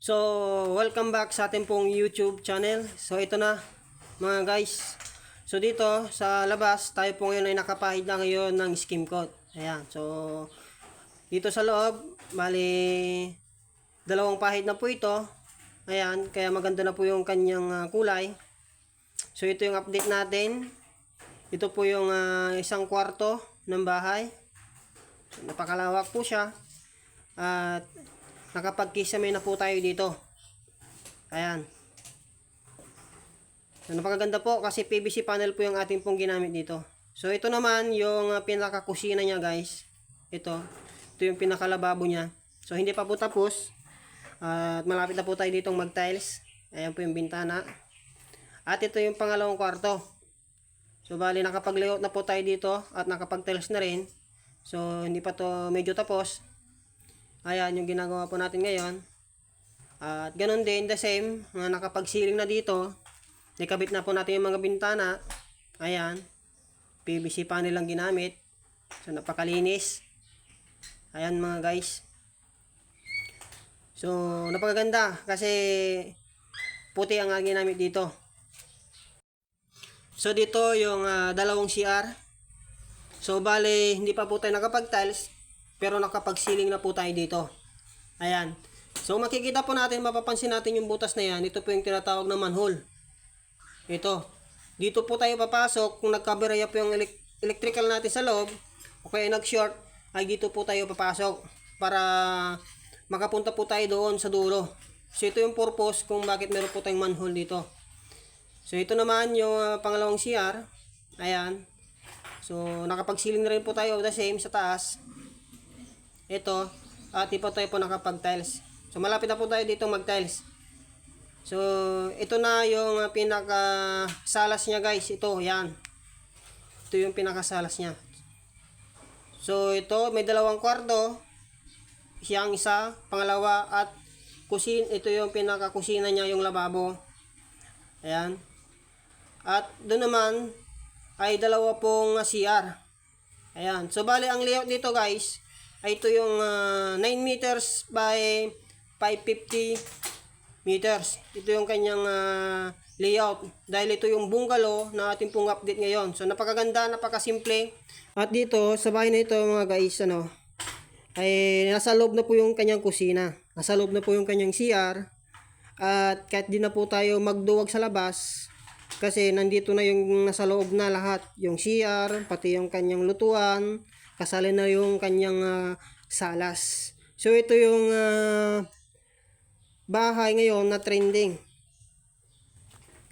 So, welcome back sa ating pong YouTube channel. So, ito na mga guys. So, dito sa labas, tayo po ngayon ay nakapahid na ngayon ng skim coat. Ayan. So, dito sa loob, bali, dalawang pahid na po ito. Ayan. Kaya maganda na po yung kanyang kulay. So, ito yung update natin. Ito po yung isang kwarto ng bahay. So, napakalawak po siya. At nakapag-kisame na po tayo dito. Ayan. So, napakaganda po kasi PVC panel po yung ating pong ginamit dito. So ito naman yung pinaka-kusina niya guys. Ito yung pinaka-lababo niya. So hindi pa po tapos. At malapit na po tayo ditong mag-tiles. Ayan po yung bintana. At ito yung pangalawang kwarto. So bali nakapag-layout na po tayo dito at nakapag-tiles na rin. So hindi pa to medyo tapos. Ayan yung ginagawa po natin ngayon. At ganun din, the same, nakapag-ceiling na dito. Nakabit na po natin yung mga bintana. Ayan. PVC panel lang ginamit. So napakalinis. Ayan mga guys. So napakaganda kasi puti ang ginamit dito. So dito yung dalawang CR. So bale, hindi pa po tayo nakapag-tiles. Pero nakapag-ceiling na po tayo dito. Ayan. So makikita po natin, mapapansin natin yung butas na yan. Ito po yung tinatawag na manhole. Ito. Dito po tayo papasok. Kung nagkaberaya po yung electrical natin sa loob, o kaya nag-short, ay dito po tayo papasok. Para makapunta po tayo doon sa dulo. So ito yung purpose kung bakit meron po tayong manhole dito. So ito naman yung pangalawang CR. Ayan. So nakapag-ceiling na rin po tayo the same sa taas. Ito, at di pa tayo po nakapag-tiles. So malapit na po tayo dito mag-tiles. So ito na yung pinaka-salas niya guys. Ito, yan. Ito yung pinaka-salas niya. So ito, may dalawang kwarto. Siyang isa, pangalawa, at ito yung pinaka-kusina niya, yung lababo. Ayan. At doon naman ay dalawa pong CR. Ayan. So bali ang layout dito guys, ay ito yung 9 meters by 550 meters. Ito yung kanyang layout. Dahil ito yung bungalow na ating pong update ngayon. So napakaganda, napakasimple. At dito sa bahay na ito mga guys, ay nasa loob na po yung kanyang kusina. Nasa loob na po yung kanyang CR. At kahit di na po tayo magduwag sa labas, kasi nandito na yung nasa loob na lahat. Yung CR, pati yung kanyang lutuan, kasali na yung kanyang salas. So ito yung bahay ngayon na trending.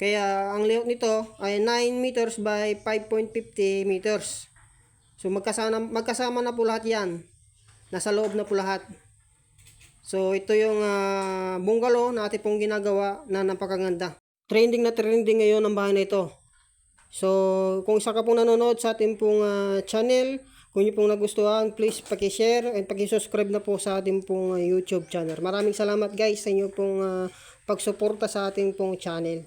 Kaya ang layout nito ay 9 meters by 5.50 meters. So magkasama na po lahat yan. Nasa loob na po lahat. So ito yung bungalow na ating pong ginagawa na napakaganda. Trending na trending ngayon ang bahay na ito. So kung isa ka pong nanonood sa ating pong channel, kung niyo pong nagustuhan, please paki-share and paki-subscribe na po sa ating pong YouTube channel. Maraming salamat guys sa inyo pong pagsuporta sa ating pong channel.